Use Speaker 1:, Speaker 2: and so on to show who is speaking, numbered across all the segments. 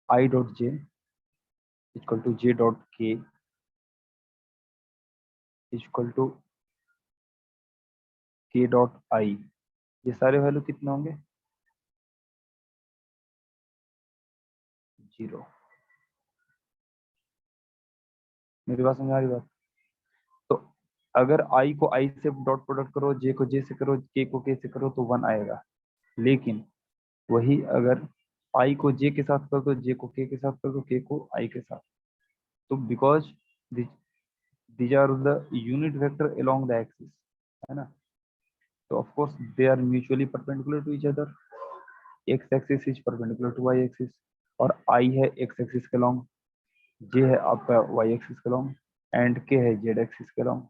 Speaker 1: I dot J equal to J dot K equal to K dot I, ये सारे value कितने होंगे? 0। मेरी बात समझ आ रही बात? तो अगर आई को आई से डॉट प्रोडक्ट करो, जे को जे से करो, के को के से करो तो 1 आएगा। लेकिन वही अगर आई को जे के साथ कर दो, जे को के साथ कर दो, के को आई के साथ, तो because these are the unit vector along the axis, है ना? तो of course they are mutually perpendicular to each other. X axis is perpendicular to Y axis, और आई है एक्स एक्सिस के लॉन्ग, जे है आपका वाई एक्सिस के along, and K है जेड एक्सिस के लॉन्ग।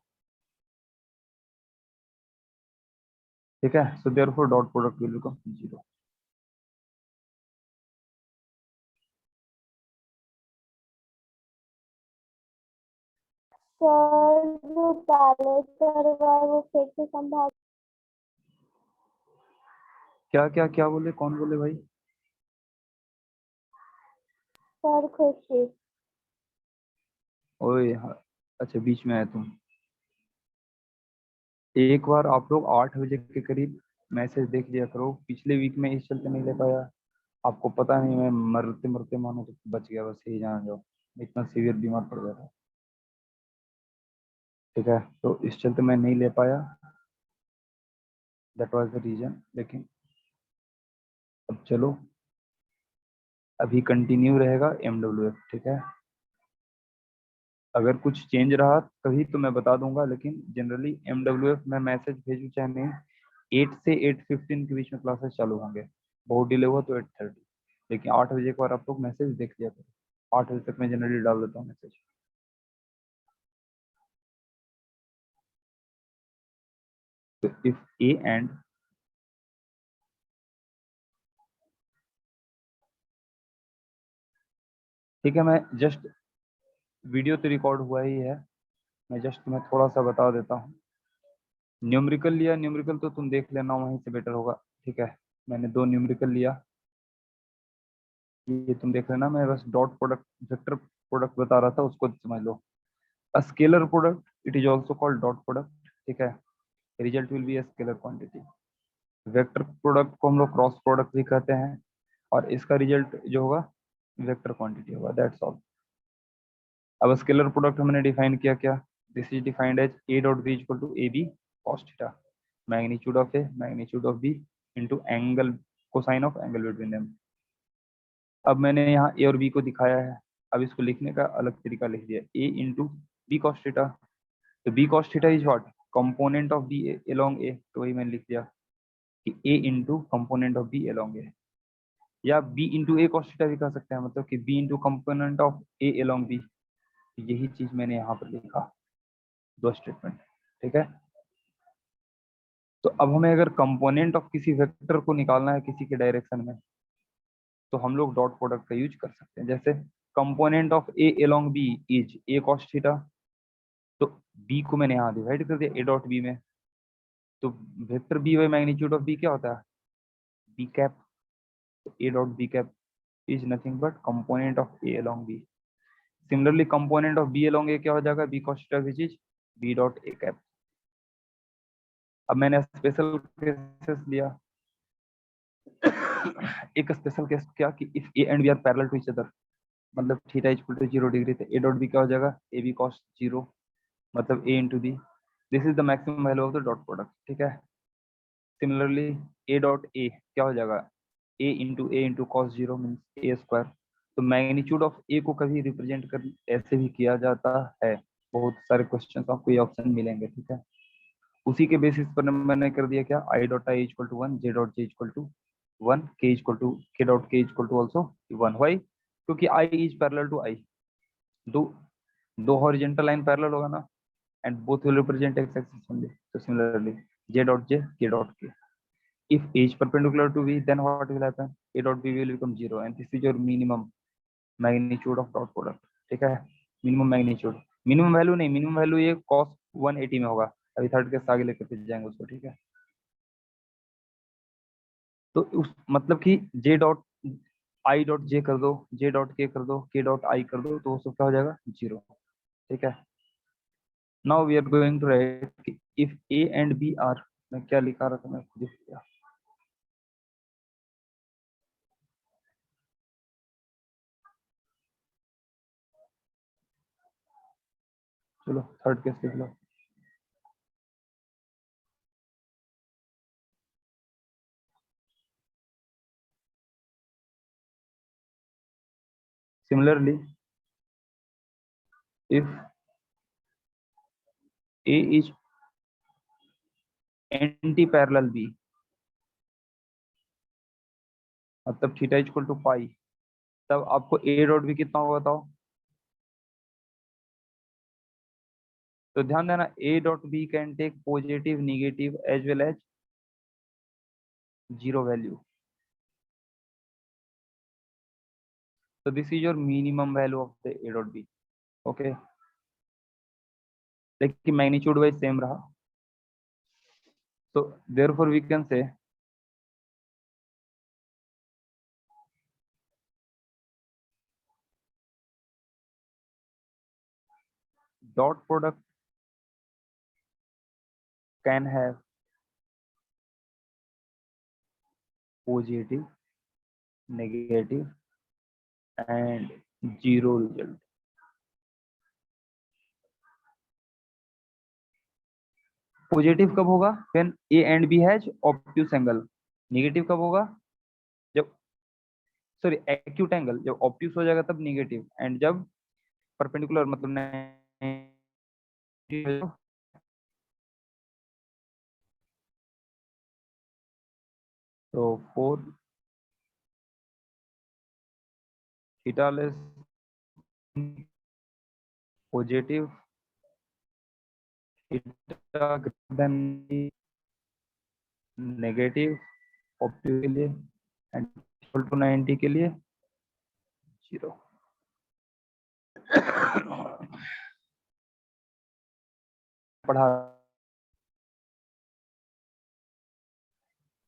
Speaker 1: ठीक है, so therefore dot product will become 0।
Speaker 2: Sir जो पहले करवा वो फिर से संभाल।
Speaker 1: क्या क्या क्या बोले, कौन बोले भाई?
Speaker 2: सर खुशी।
Speaker 1: ओए अच्छा बीच में आया तुम। एक बार आप लोग 8 बजे के करीब मैसेज देख लिया करो। पिछले वीक में इस चलते नहीं ले पाया, आपको पता नहीं, मैं मरते मरते मानो तो बच गया, बस यही जान जाओ, इतना सीवियर बीमार पड़ गया था। ठीक है, तो इस चलते मैं नहीं ले पाया, दैट वाज द रीजन। लेकिन अब चलो, अभी कंटिन्यू रहेगा MWF। ठीक है, अगर कुछ चेंज रहा कभी तो मैं बता दूंगा, लेकिन जनरली MWF में मैसेज भेजू चाहे नहीं, 8 से 8:15 के बीच में क्लासेस चालू होंगे। बहुत डिले हुआ तो 8:30, लेकिन 8 बजे के बाद आप लोग मैसेज देख लिया करो। 8 बजे तक मैं जनरली डाल देता हूँ मैसेज। तो इफ ए एंड ठीक है, मैं जस्ट वीडियो तो रिकॉर्ड हुआ ही है, मैं जस्ट तुम्हें थोड़ा सा बता देता हूँ। न्यूमेरिकल लिया, न्यूमेरिकल तो तुम देख लेना, वहीं से बेटर होगा। ठीक है, मैंने 2 न्यूमेरिकल लिया, ये तुम देख लेना। मैं बस डॉट प्रोडक्ट वेक्टर प्रोडक्ट बता रहा था, उसको समझ लो। A scalar product it is also called dot product. ठीक है, result will be a scalar quantity. Vector product को हम लोग क्रॉस प्रोडक्ट भी कहते हैं, और इसका रिजल्ट जो होगा वेक्टर क्वांटिटी होगा, दैट्स ऑल। अब स्केलर प्रोडक्ट हमने डिफाइन किया क्या? This is defined as A dot B equal to A B cos theta, magnitude of A magnitude of B into angle cosine of angle between them. अब मैंने यहाँ ए और B को दिखाया है, अब इसको लिखने का अलग तरीका लिख दिया, A into B cos theta. तो B cos theta is what? Component of B along A, तो वही मैंने लिख दिया कि A into component of B along A, या B into A cos theta भी कह सकते हैं, मतलब कि B into component of A along B. यही चीज मैंने यहाँ पर लिखा, 2 स्टेटमेंट। ठीक है, तो अब हमें अगर कंपोनेंट ऑफ किसी वेक्टर को निकालना है किसी के डायरेक्शन में, तो हम लोग डॉट प्रोडक्ट का यूज कर सकते हैं। जैसे component of A along B is A cos theta, तो बी को मैंने यहाँ डिवाइड कर दिया ए डॉट बी में, तो vector B by magnitude of B क्या होता है? B cap. तो A dot B cap is nothing but component of A along B. Similarly component of B along A क्या हो जाएगा? B cos theta which is B dot A cap. अब मैंने special cases लिया। एक special case क्या कि if A and B are parallel to each other, मतलब थीटा इक्वल टू 0 डिग्री, तो ए डॉट बी क्या हो जाएगा? ए बी कॉस 0, मतलब A into B. This is the maximum value of the dot product. ठीक है, सिमिलरली ए डॉट ए क्या हो जाएगा? A into cos 0 means A square. तो मैग्नीट्यूड ऑफ ए को कभी रिप्रेजेंट कर ऐसे भी किया जाता है, बहुत सारे क्वेश्चन आपको ये ऑप्शन मिलेंगे। ठीक है, उसी के बेसिस पर मैंने कर दिया क्या? I dot I equal to 1, J dot J equal to 1, K equal to K dot K equal to also 1। Why? क्योंकि I is parallel to I, दो दो हॉरिजॉन्टल लाइन पैरेलल होगा ना, and both will represent X axis only. तो similarly J dot J, K dot के, if a is perpendicular to b, then what will happen? A dot b will become 0, and this is your minimum magnitude of dot product। ठीक है, minimum magnitude, minimum value नहीं, minimum value ये cos 180 में होगा। अभी third के आगे लेकर फिर जाएंगे उसको। ठीक है, तो उस मतलब कि जे डॉट आई डॉट जे कर दो, जे डॉट के कर दो, के डॉट आई कर दो, तो वो सब क्या हो जाएगा, जीरो। ठीक है। Now we are going to write if A and B are, मैं क्या लिखा रहा था, मैं खुद ही भूल गया। चलो थर्ड केस लिख लो। Similarly, if A is anti-parallel B, मतलब थीटा इक्वल टू पाई, तब आपको A डॉट B कितना होगा बताओ। तो ध्यान देना, A dot B can take positive, negative as well as zero value. So this is your minimum value of the A dot B. Okay. लेकिन मैग्नीट्यूड वाइज सेम रहा। So therefore we can say dot product can have positive, negative and zero result. Positive कब होगा, when A and B has obtuse angle. Negative कब होगा, जब, sorry acute angle, जब obtuse हो जाएगा तब नेगेटिव, एंड जब परपेंडिकुलर मतलब तो for theta less positive, theta greater than negative obtuse के लिए, एंड इक्वल टू 90 के लिए जीरो। पढ़ा,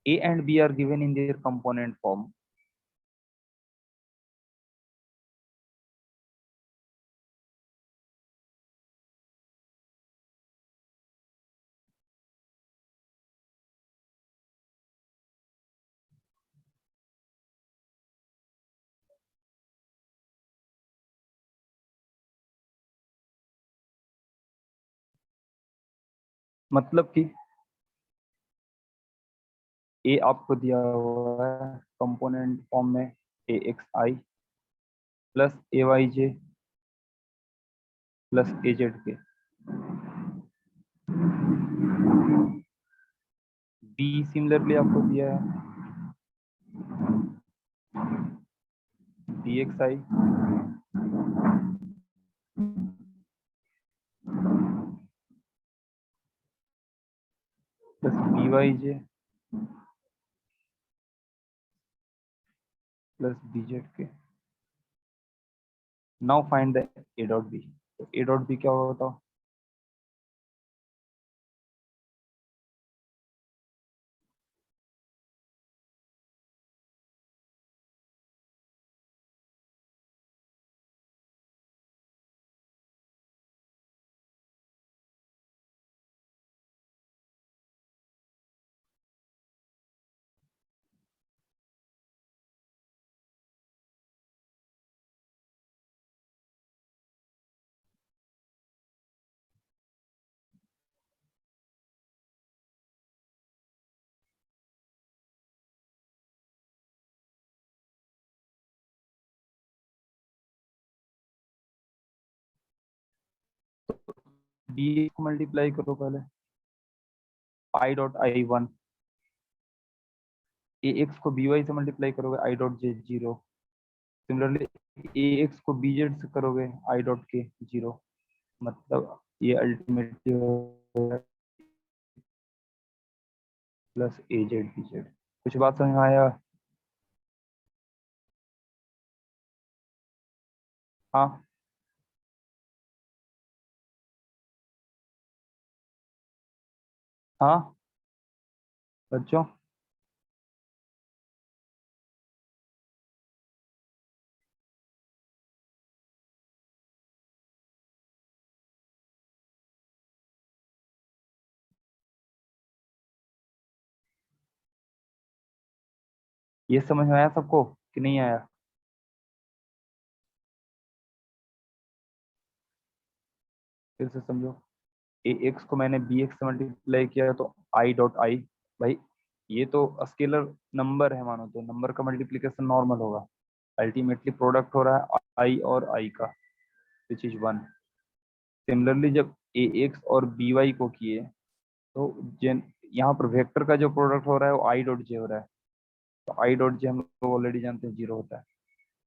Speaker 1: A and B are given in their component form. मतलब कि A आपको दिया हुआ है कंपोनेंट फॉर्म में A X I plus A Y J plus A Z K. B similarly आपको दिया है D X I plus B Y J plus B Z K. Now find the A dot B. तो A dot B क्या होगा बताओ। B को multiply करो पहले, आई dot I one, A x को बी वाई से मल्टीप्लाई करोगे आई डॉट जे जीरो। सिमिलरली ए एक्स को बी जेड से करोगे आई डॉट के जीरो। मतलब ये ultimately plus A Z B Z. कुछ बात समझ में आया। हाँ हाँ बच्चों, ये समझ में आया सबको कि नहीं आया? फिर से समझो। ए एक्स को मैंने बी एक्स से मल्टीप्लाई किया तो आई डॉट आई। भाई ये तो स्केलर नंबर है, मानो तो नंबर का मल्टीप्लीकेशन नॉर्मल होगा। अल्टीमेटली प्रोडक्ट हो रहा है आई और आई का, विच इज वन। सिमिलरली जब ए एक्स और बी वाई को किए तो जेन यहाँ पर वेक्टर का जो प्रोडक्ट हो रहा है वो आई डॉट जे हो रहा है। तो आई डॉट जे हम लोग ऑलरेडी जानते हैं 0 होता है।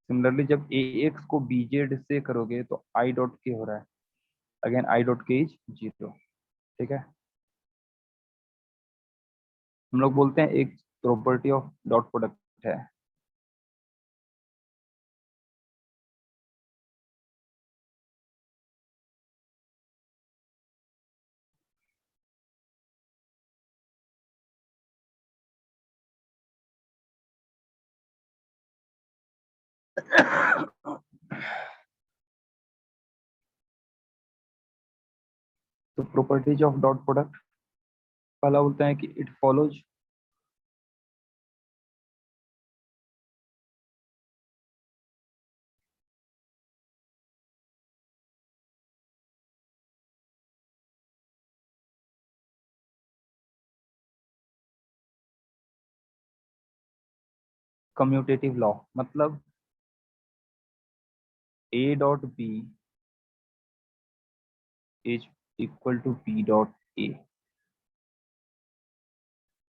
Speaker 1: सिमिलरली जब ए एक्स को बी जेड से करोगे तो आई डॉट के हो रहा है, अगेन आई डॉट के इज 0। ठीक है, हम लोग बोलते हैं एक प्रॉपर्टी ऑफ डॉट प्रोडक्ट है। तो प्रॉपर्टीज ऑफ डॉट प्रोडक्ट, पहला बोलते हैं कि इट फॉलोज कम्यूटेटिव लॉ। मतलब A dot B is equal to B dot A.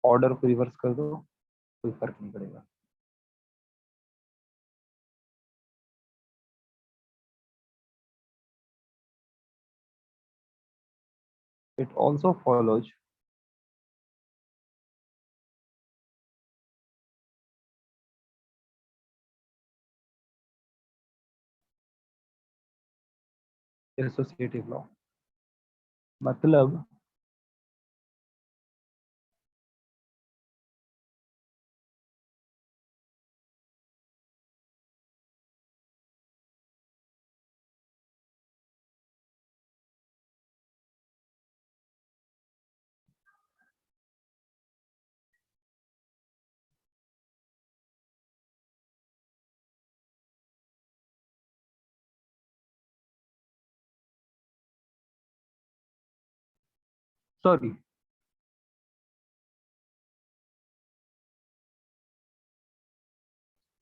Speaker 1: Order को रिवर्स कर दो, कोई फर्क नहीं पड़ेगा। It also follows associative law. मतलब सॉरी,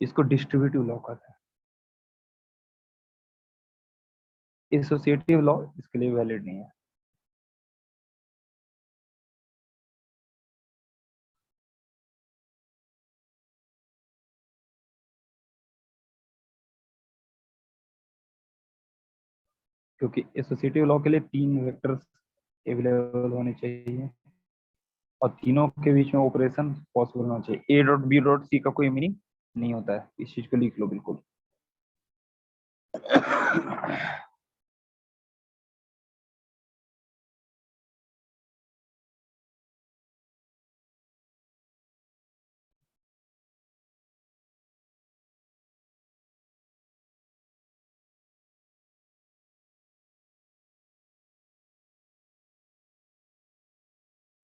Speaker 1: इसको डिस्ट्रीब्यूटिव लॉ कहते हैं। एसोसिएटिव लॉ इसके लिए वैलिड नहीं है, क्योंकि एसोसिएटिव लॉ के लिए 3 वेक्टर्स अवेलेबल होने चाहिए और तीनों के बीच में ऑपरेशन पॉसिबल होना चाहिए। A dot B dot C का कोई मीनिंग नहीं होता है, इस चीज को लिख लो बिल्कुल।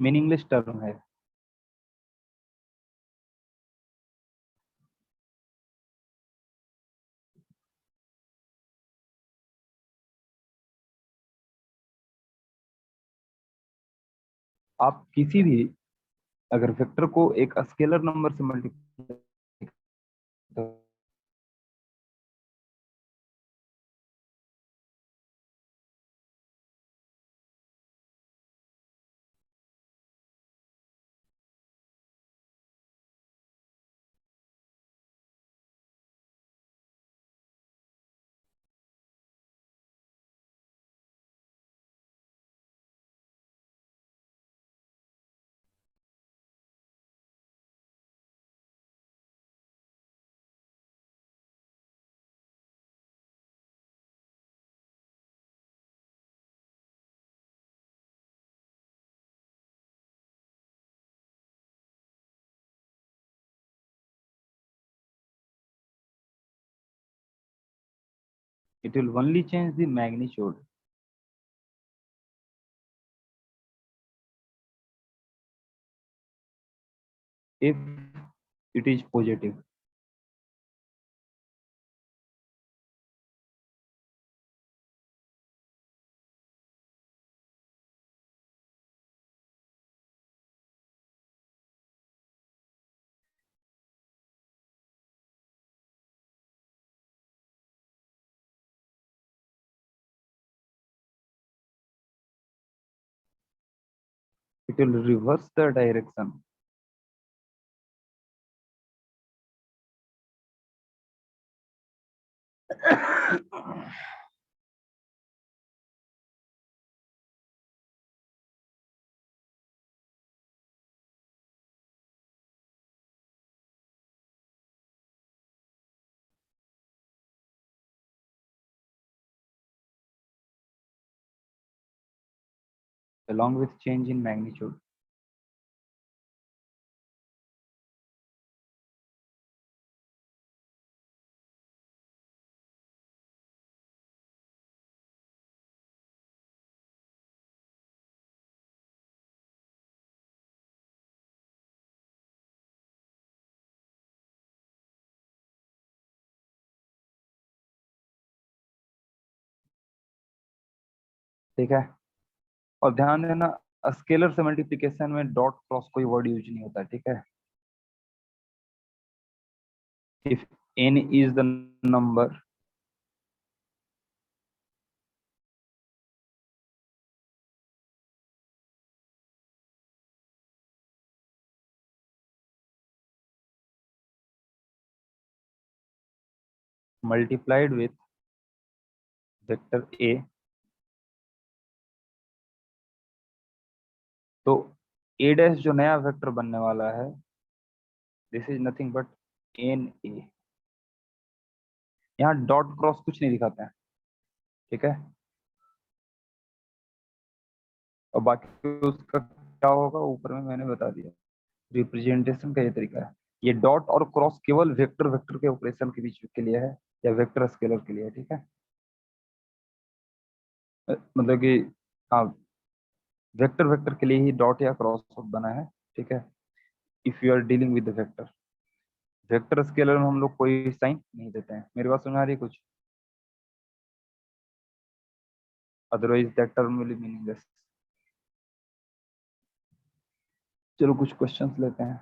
Speaker 1: मीनिंगलेस टर्म है। आप किसी भी अगर वेक्टर को एक स्केलर नंबर से multiply, it will only change the magnitude if it is positive. It will reverse the direction. Along with change in magnitude. ठीक है, और ध्यान देना स्केलर से मल्टीप्लिकेशन में डॉट क्रॉस कोई वर्ड यूज नहीं होता, ठीक है। If n is the number, multiplied with vector a, तो a डैश जो नया वेक्टर बनने वाला है, this is nothing but N A. यहाँ डॉट क्रॉस कुछ नहीं दिखाते हैं, ठीक है। और बाकी उसका क्या होगा ऊपर में मैंने बता दिया, रिप्रेजेंटेशन का ये तरीका है। ये डॉट और क्रॉस केवल वेक्टर वेक्टर के ऑपरेशन के बीच के लिए है, या वेक्टर स्केलर के लिए है, ठीक है। मतलब कि हाँ, वेक्टर वेक्टर के लिए ही डॉट या क्रॉस बना है, ठीक है। If you are dealing with the vector, vector scalar में हम लोग कोई साइन नहीं देते हैं। मेरी बात समझ आ रही है कुछ? Otherwise that term will be meaningless. चलो कुछ क्वेश्चंस लेते हैं।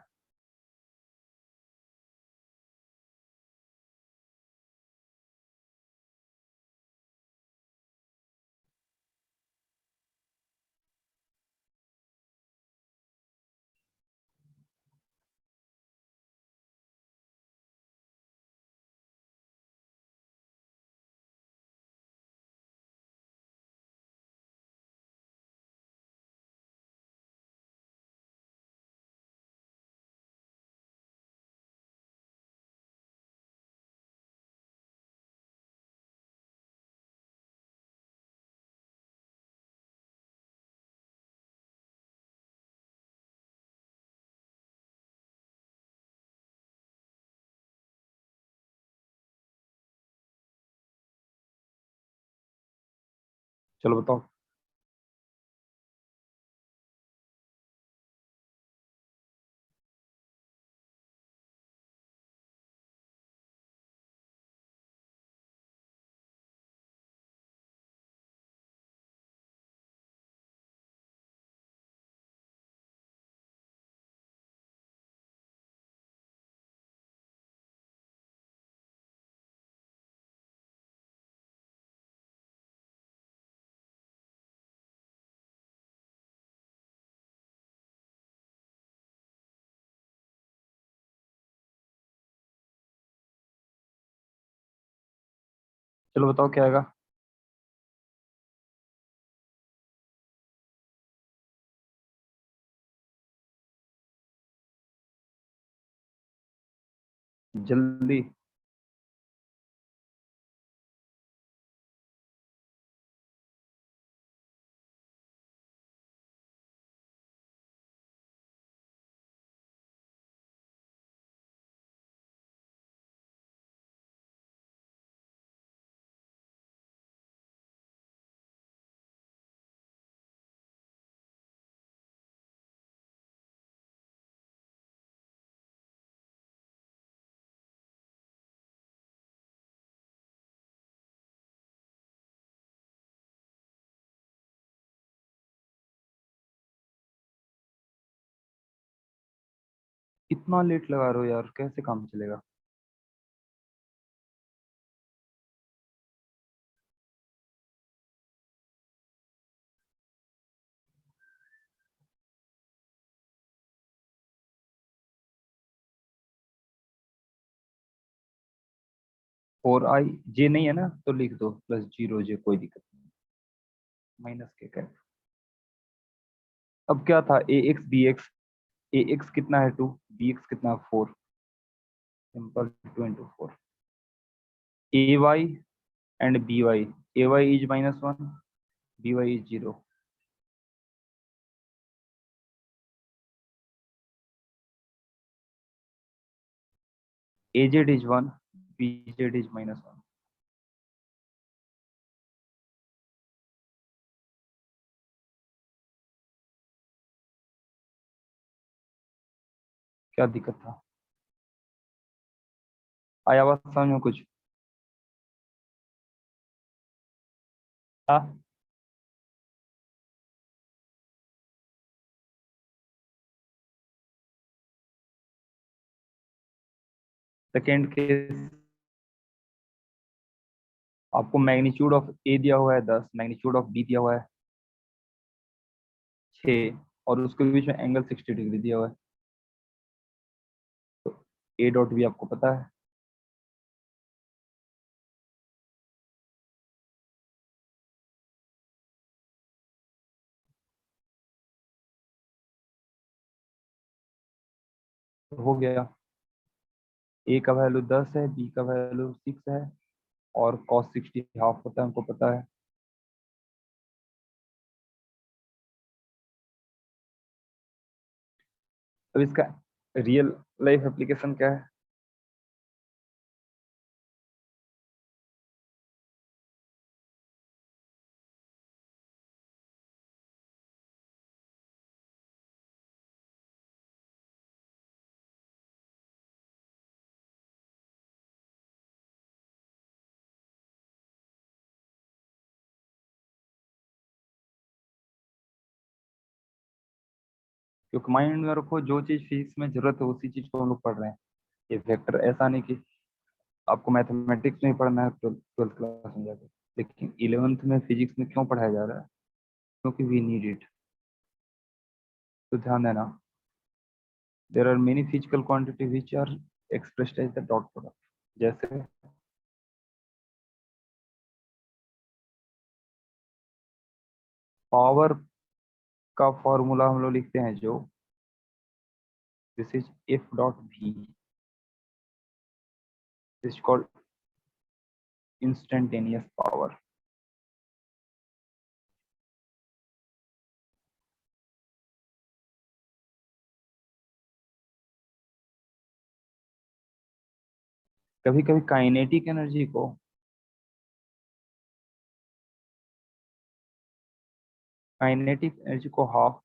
Speaker 1: चलो बताओ। चलो बताओ क्या आएगा। जल्दी। इतना लेट लगा रहे हो यार, कैसे काम चलेगा? और आई जे नहीं है ना, तो लिख दो प्लस जीरो जे, कोई दिक्कत नहीं। माइनस के क्या? अब क्या था, A X B X. A X कितना है 2, बी एक्स कितना है 4। Simple, 2 into 4। A Y and B Y. A Y is -1, B Y is 0। A Z is 1, B Z is -1। क्या दिक्कत था? आया बात समझ में कुछ? हाँ। सेकेंड केस, आपको मैग्नीट्यूड ऑफ ए दिया हुआ है 10, मैग्नीट्यूड ऑफ बी दिया हुआ है 6, और उसके बीच में एंगल 60 डिग्री दिया हुआ है। तो ए डॉट बी आपको पता है। तो हो गया। ए का वैल्यू 10 है, बी का वैल्यू 6 है, और कॉस 60 हाफ होता है, हमको पता है। अब इसका रियल लाइफ एप्लीकेशन क्या है? क्योंकि माइंड में रखो, जो चीज फिजिक्स में जरूरत है उसी चीज को हम लोग पढ़ रहे हैं। ये वेक्टर ऐसा नहीं कि आपको मैथमेटिक्स में ही पढ़ना है ट्वेल्थ क्लास में जाकर, लेकिन 11th में फिजिक्स में क्यों पढ़ाया जा रहा है? क्योंकि वी नीड इट। तो ध्यान देना, there are many physical quantity which are expressed as the dot product. जैसे पावर का फॉर्मूला हम लोग लिखते हैं जो, this is F dot V, this called instantaneous power. कभी कभी काइनेटिक एनर्जी को हाफ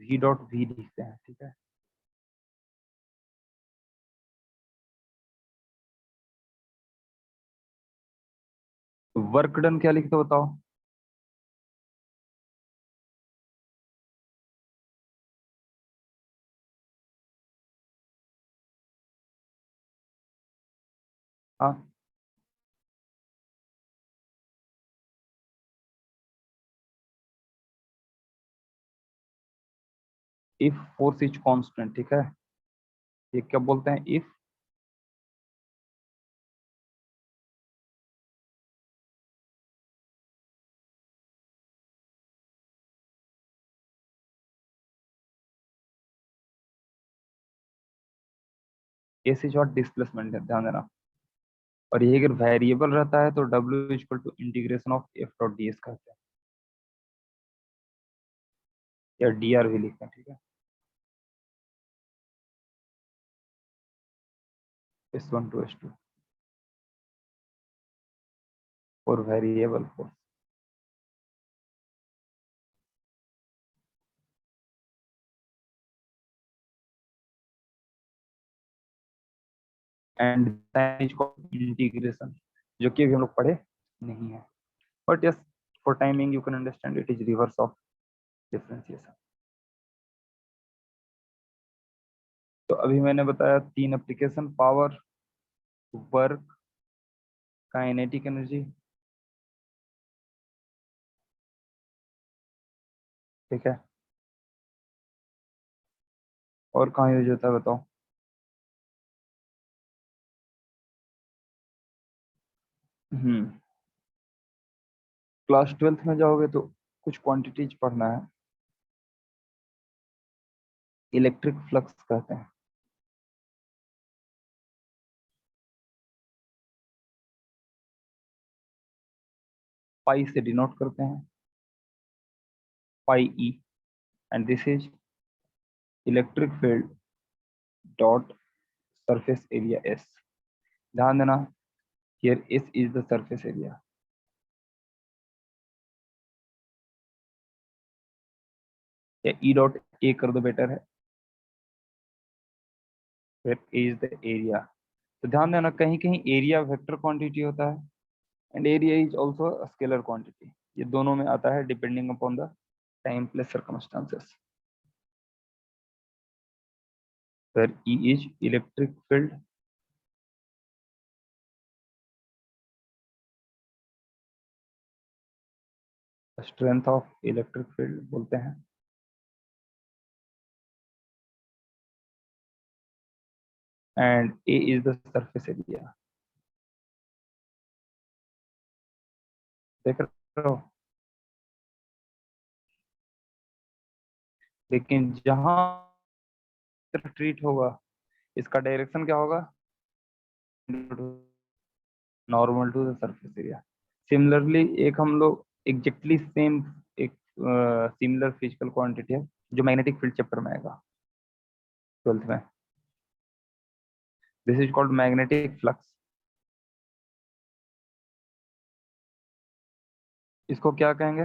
Speaker 1: वी डॉट वी लिखते हैं, ठीक है। वर्क डन क्या लिखते हो बताओ? हाँ, इफ फोर्स इज कांस्टेंट, ठीक है। ये क्या बोलते हैं, if S is what displacement है, ध्यान देना। और ये अगर वेरिएबल रहता है तो W equal to integration of F dot D S कहते हैं, या डी आर भी लिखते हैं, ठीक है। S1 to S2 और वेरिएबल फोर्स। एंड इंटीग्रेशन, जो कि अभी हम लोग पढ़े नहीं है, but yes, for timing you can understand it is reverse of differentiation. तो अभी मैंने बताया 3 application, power, work, kinetic energy. ठीक है, और कहाँ यूज होता है बताओ। हम्म, क्लास 12th में जाओगे तो कुछ क्वांटिटीज पढ़ना है, इलेक्ट्रिक फ्लक्स कहते हैं। पाई से डिनोट करते हैं, pi E, and this is electric field dot surface area S. ध्यान देना, here S is the surface area. या ई डॉट ए कर दो, बेटर है, फिर ए इज द एरिया। तो ध्यान देना, कहीं कहीं एरिया वेक्टर क्वांटिटी होता है and area is also scalar quantity. ये दोनों में आता है depending upon the time plus circumstances. फिर E is electric field strength of electric field बोलते हैं, and A is the surface area. देख रहे हो, लेकिन जहां ट्रीट होगा इसका डायरेक्शन क्या होगा, normal to the surface area. Similarly एक हम लोग एग्जैक्टली सेम एक सिमिलर फिजिकल क्वांटिटी है जो मैग्नेटिक फील्ड चैप्टर में आएगा 12th में। This is called magnetic flux. इसको क्या कहेंगे,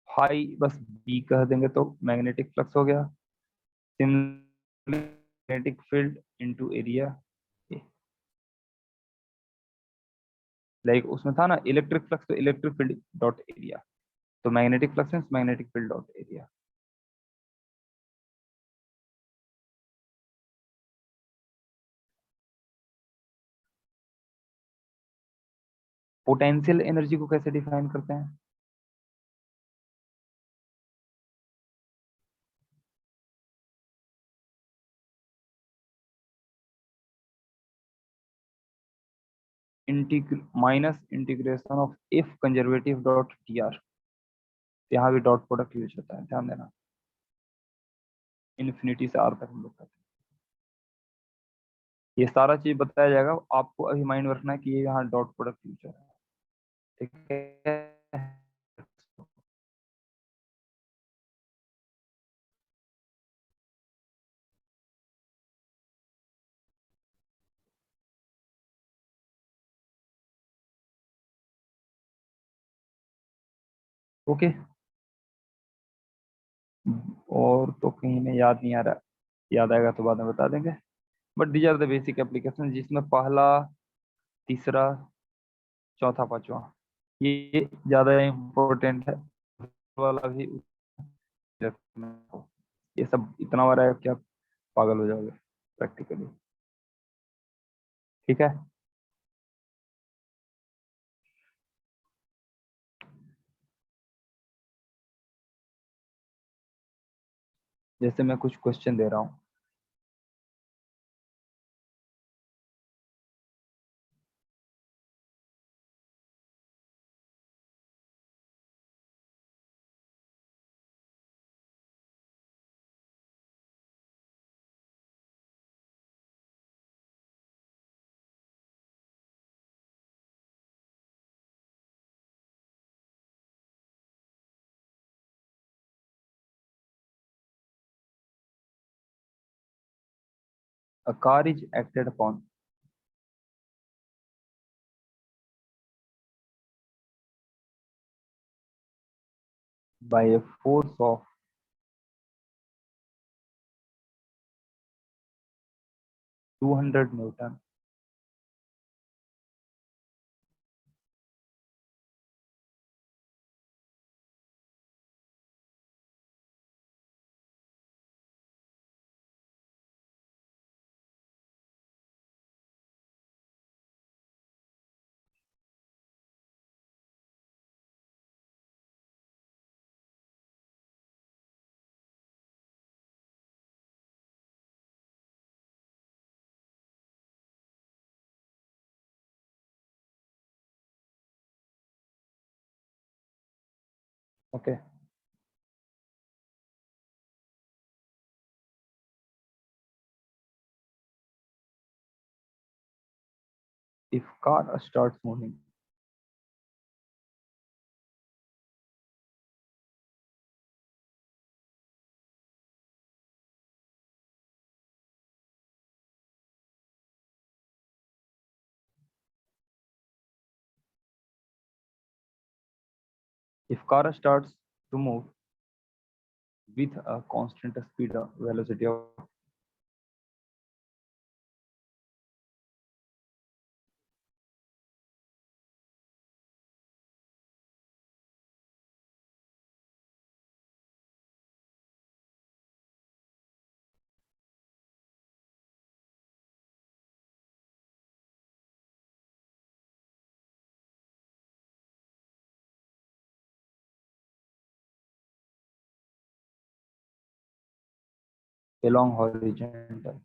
Speaker 1: हाई, बस बी कह देंगे तो मैग्नेटिक फ्लक्स हो गया। Magnetic field into area, like उसमें था ना इलेक्ट्रिक फ्लक्स, तो इलेक्ट्रिक फील्ड डॉट एरिया, तो magnetic flux means magnetic field dot area. Potential energy को कैसे डिफाइन करते हैं, minus integration of F conservative dot T R. यहाँ भी डॉट प्रोडक्ट यूज होता है, ध्यान देना, इन्फिनिटी से आर तक हम लोग करते हैं। ये सारा चीज बताया जाएगा, आपको अभी माइंड में रखना है कि ये यहाँ डॉट प्रोडक्ट यूज हो रहा है। ठीक है, ओके। और तो कहीं में याद नहीं आ रहा, याद आएगा तो बाद में बता देंगे। But these are the basic application, जिसमें पहला, तीसरा, चौथा, पांचवा ये ज्यादा इम्पोर्टेंट है, वाला भी रखना हो। ये सब इतना बड़ा है कि आप पागल हो जाओगे प्रैक्टिकली। ठीक है, जैसे मैं कुछ क्वेश्चन दे रहा हूँ, a car is acted upon by a force of 200 Newton Okay. If car starts moving, if car starts to move with a constant speed of velocity of along horizontal,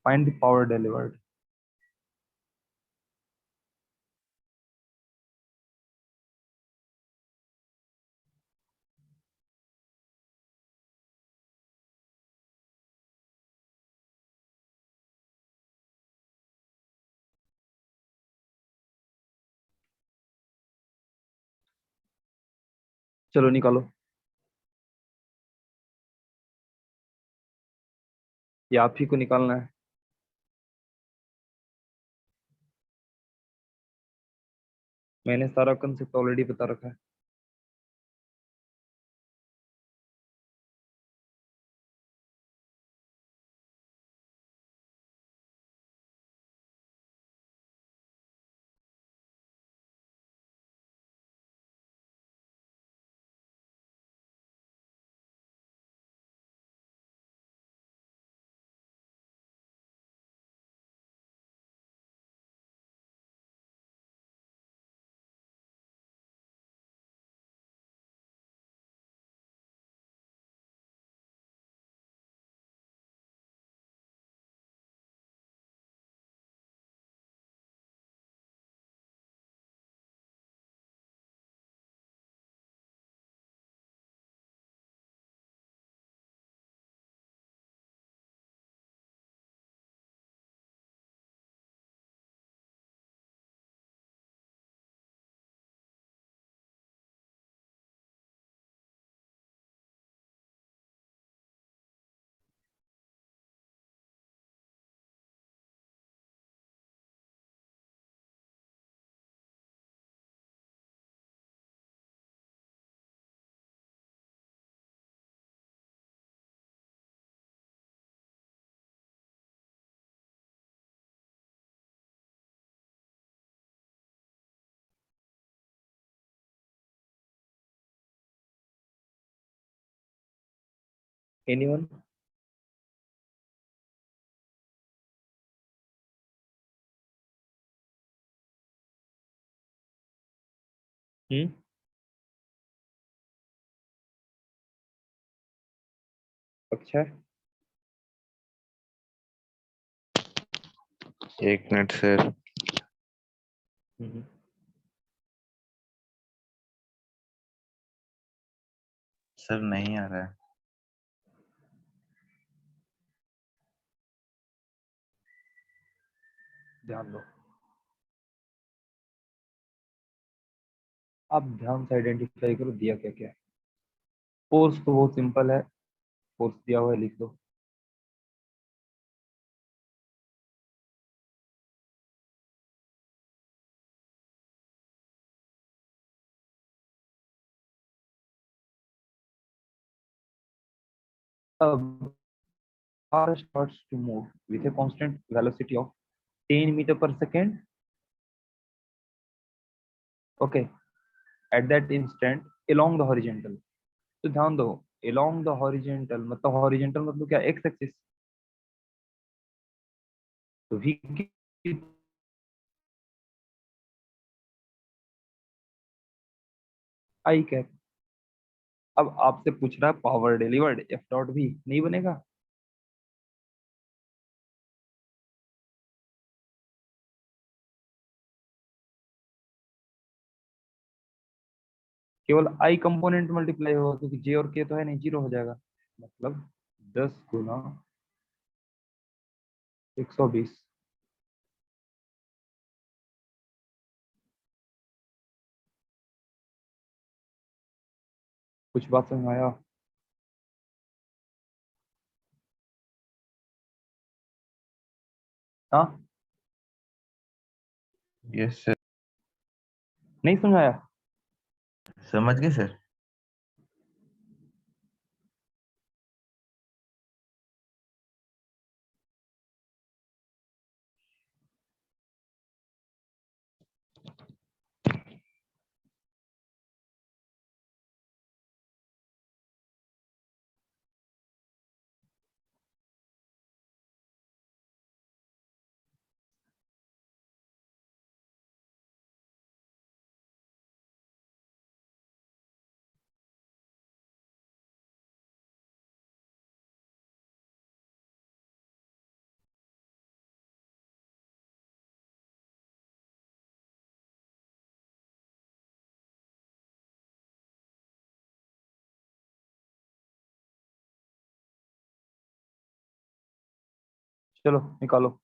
Speaker 1: find the power delivered. चलो निकालो, ये आप ही को निकालना है। मैंने सारा concept already बता रखा है। एनीवन? हम्म, अच्छा।
Speaker 3: एक मिनट सर।
Speaker 1: हम्म,
Speaker 3: सर नहीं आ रहा है।
Speaker 1: ध्यान दो, आप ध्यान से आइडेंटिफाई करो दिया क्या क्या है। फोर्स तो बहुत सिंपल है, फोर्स दिया हुआ है, लिख दो। अब car starts to move with a constant velocity of 10 meter per second. Okay, at that instant along the horizontal. तो ध्यान दो, along the horizontal मतलब horizontal मतलब क्या, x एक्सिस। तो v की आई कैप। अब आपसे पूछ रहा है पावर डिलीवर्ड, एफ डॉट भी नहीं बनेगा। केवल आई कंपोनेंट मल्टीप्लाई होगा क्योंकि जे और के तो है नहीं, जीरो हो जाएगा। मतलब 10 × 120। कुछ बात समझ में आया? हाँ,
Speaker 3: यस सर।
Speaker 1: नहीं समझ में आया?
Speaker 3: समझ गए सर।
Speaker 1: चलो निकालो।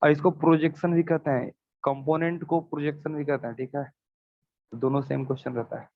Speaker 1: इसको प्रोजेक्शन भी कहते हैं, कंपोनेंट को प्रोजेक्शन भी कहते हैं, ठीक है। तो दोनों सेम क्वेश्चन रहता है।